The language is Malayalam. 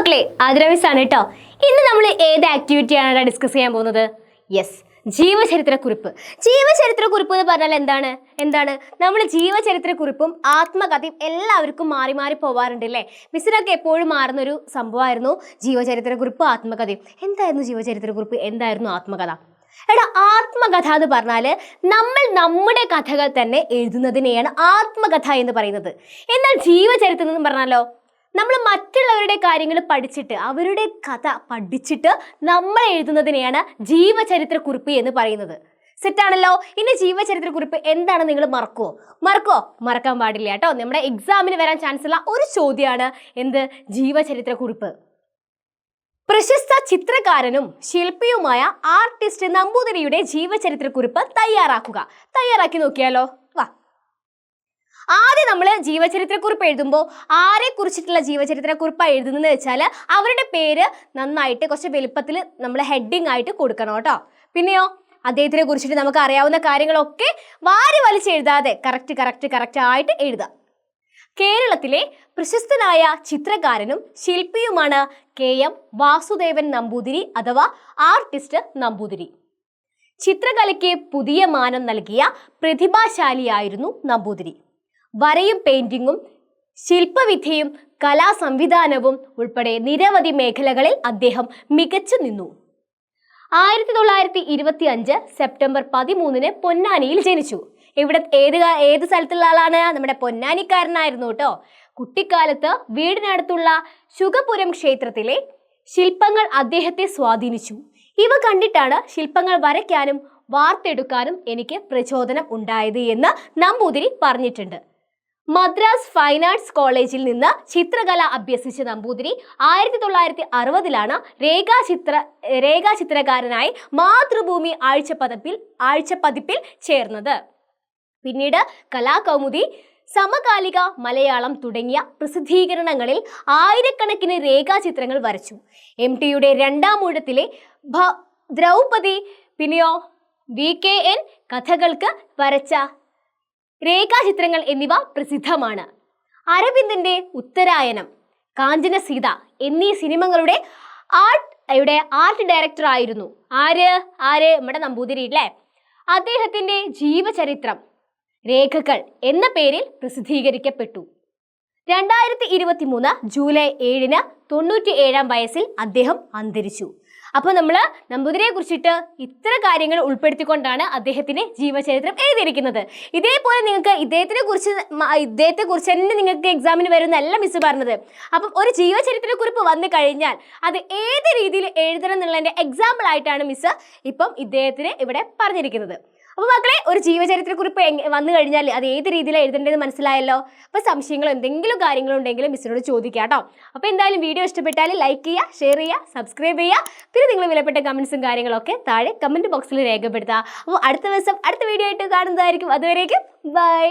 മക്കളെ ആദരവിസാണ് കേട്ടോ. ഇന്ന് നമ്മൾ ഏത് ആക്ടിവിറ്റിയാണ് ഡിസ്കസ് ചെയ്യാൻ പോകുന്നത്? യെസ്, ജീവചരിത്രക്കുറിപ്പ്. ജീവചരിത്രക്കുറിപ്പ് എന്ന് പറഞ്ഞാൽ എന്താണ് നമ്മൾ ജീവചരിത്രക്കുറിപ്പും ആത്മകഥയും എല്ലാവർക്കും മാറി മാറി പോവാറുണ്ട് അല്ലേ? മിസ്സിനൊക്കെ എപ്പോഴും മാറുന്നൊരു സംഭവമായിരുന്നു ജീവചരിത്രക്കുറിപ്പ് ആത്മകഥയും. എന്തായിരുന്നു ജീവചരിത്രക്കുറിപ്പ്, എന്തായിരുന്നു ആത്മകഥ? എടാ, ആത്മകഥ എന്ന് പറഞ്ഞാൽ നമ്മൾ നമ്മുടെ കഥകൾ തന്നെ എഴുതുന്നതിനെയാണ് ആത്മകഥ എന്ന് പറയുന്നത്. എന്നാൽ ജീവചരിത്രം എന്ന് പറഞ്ഞാലോ, നമ്മൾ മറ്റുള്ളവരുടെ കാര്യങ്ങൾ പഠിച്ചിട്ട് അവരുടെ കഥ പഠിച്ചിട്ട് നമ്മൾ എഴുതുന്നതിനെയാണ് ജീവചരിത്രക്കുറിപ്പ് എന്ന് പറയുന്നത്. സെറ്റാണല്ലോ. ഇനി ജീവചരിത്രക്കുറിപ്പ് എന്താണ് നിങ്ങൾ മറക്കാൻ പാടില്ല കേട്ടോ. നമ്മുടെ എക്സാമിന് വരാൻ ചാൻസ് ഉള്ള ഒരു ചോദ്യമാണ് എന്ത്? ജീവചരിത്രക്കുറിപ്പ്. പ്രശസ്ത ചിത്രകാരനും ശില്പിയുമായ ആർട്ടിസ്റ്റ് നമ്പൂതിരിയുടെ ജീവചരിത്രക്കുറിപ്പ് തയ്യാറാക്കി നോക്കിയാലോ. വാ, ആദ്യം നമ്മൾ ജീവചരിത്രക്കുറിപ്പ് എഴുതുമ്പോൾ ആരെ കുറിച്ചിട്ടുള്ള ജീവചരിത്രക്കുറിപ്പാണ് എഴുതുന്നതെന്ന് വെച്ചാൽ അവരുടെ പേര് നന്നായിട്ട് കുറച്ച് വലുപ്പത്തിൽ നമ്മൾ ഹെഡിങ് ആയിട്ട് കൊടുക്കണം കേട്ടോ. പിന്നെയോ അദ്ദേഹത്തിനെ കുറിച്ചിട്ട് നമുക്ക് അറിയാവുന്ന കാര്യങ്ങളൊക്കെ വാരി വലിച്ചെഴുതാതെ കറക്റ്റ് ആയിട്ട് എഴുതുക. കേരളത്തിലെ പ്രശസ്തനായ ചിത്രകാരനും ശില്പിയുമാണ് KM വാസുദേവൻ നമ്പൂതിരി അഥവാ ആർട്ടിസ്റ്റ് നമ്പൂതിരി. ചിത്രകലയ്ക്ക് പുതിയ മാനം നൽകിയ പ്രതിഭാശാലിയായിരുന്നു നമ്പൂതിരി. വരയും പെയിന്റിങ്ങും ശില്പവിദ്യയും കലാസംവിധാനവും ഉൾപ്പെടെ നിരവധി മേഖലകളിൽ അദ്ദേഹം മികച്ചു നിന്നു. 1925 സെപ്റ്റംബർ 13 പൊന്നാനിയിൽ ജനിച്ചു. ഏത് സ്ഥലത്തുള്ള ആളാണ്? നമ്മുടെ പൊന്നാനിക്കാരനായിരുന്നു കേട്ടോ. കുട്ടിക്കാലത്ത് വീടിനടുത്തുള്ള ശുഗപുരം ക്ഷേത്രത്തിലെ ശില്പങ്ങൾ അദ്ദേഹത്തെ സ്വാധീനിച്ചു. ഇവ കണ്ടിട്ടാണ് ശില്പങ്ങൾ വരയ്ക്കാനും വാർത്തെടുക്കാനും എനിക്ക് പ്രചോദനം ഉണ്ടായത് എന്ന് നമ്പൂതിരി പറഞ്ഞിട്ടുണ്ട്. മദ്രാസ് ഫൈൻ ആർട്സ് കോളേജിൽ നിന്ന് ചിത്രകല അഭ്യസിച്ച നമ്പൂതിരി 1960 രേഖാചിത്രകാരനായി മാതൃഭൂമി ആഴ്ചപ്പതിപ്പിൽ ചേർന്നത്. പിന്നീട് കലാകൗമുദി, സമകാലിക മലയാളം തുടങ്ങിയ പ്രസിദ്ധീകരണങ്ങളിൽ ആയിരക്കണക്കിന് രേഖാചിത്രങ്ങൾ വരച്ചു. MTയുടെ രണ്ടാം ഊഴത്തിലെ ദ്രൗപദി, പിന്നെയോ VKN കഥകൾക്ക് വരച്ച രേഖാചിത്രങ്ങൾ എന്നിവ പ്രസിദ്ധമാണ്. അരവിന്ദന്റെ ഉത്തരായനം, കാഞ്ചനസീത എന്നീ സിനിമകളുടെ ആർട്ട് ഡയറക്ടർ ആയിരുന്നു ആര് നമ്മുടെ നമ്പൂതിരി അല്ലേ. അദ്ദേഹത്തിന്റെ ജീവചരിത്രം രേഖകൾ എന്ന പേരിൽ പ്രസിദ്ധീകരിക്കപ്പെട്ടു. 2023 ജൂലൈ 7 97 വയസ്സിൽ അദ്ദേഹം അന്തരിച്ചു. അപ്പോൾ നമ്മൾ നമ്പൂതിരിയെ കുറിച്ചിട്ട് ഇത്ര കാര്യങ്ങൾ ഉൾപ്പെടുത്തിക്കൊണ്ടാണ് അദ്ദേഹത്തിന്റെ ജീവചരിത്രം എഴുതിയിരിക്കുന്നത്. ഇതേപോലെ നിങ്ങൾക്ക് ഇദ്ദേഹത്തെ കുറിച്ച് തന്നെ നിങ്ങൾക്ക് എക്സാമിന് വരുന്നല്ല മിസ് പറഞ്ഞത്. അപ്പം ഒരു ജീവചരിത്രക്കുറിപ്പ് വന്നു കഴിഞ്ഞാൽ അത് ഏത് രീതിയിൽ എഴുതണം എന്നുള്ളതിന്റെ എക്സാമ്പിൾ ആയിട്ടാണ് മിസ് ഇപ്പം ഇദ്ദേഹത്തിന് ഇവിടെ പറഞ്ഞിരിക്കുന്നത്. അപ്പോൾ മക്കളെ, ഒരു ജീവചരിത്രക്കുറിപ്പ് വന്നു കഴിഞ്ഞാൽ അത് ഏത് രീതിയിലാണ് എഴുതേണ്ടതെന്ന് മനസ്സിലായല്ലോ. അപ്പോൾ സംശയങ്ങളോ എന്തെങ്കിലും കാര്യങ്ങളോ ഉണ്ടെങ്കിൽ മിസ്സിനോട് ചോദിക്കാം കേട്ടോ. അപ്പോൾ എന്തായാലും വീഡിയോ ഇഷ്ടപ്പെട്ടാൽ ലൈക്ക് ചെയ്യുക, ഷെയർ ചെയ്യുക, സബ്സ്ക്രൈബ് ചെയ്യുക. പിന്നെ നിങ്ങൾ വിലപ്പെട്ട കമൻസും കാര്യങ്ങളൊക്കെ താഴെ കമൻറ്റ് ബോക്സിൽ രേഖപ്പെടുത്തുക. അപ്പോൾ അടുത്ത ദിവസം അടുത്ത വീഡിയോ ആയിട്ട് കാണുന്നതായിരിക്കും. അതുവരേക്കും ബൈ.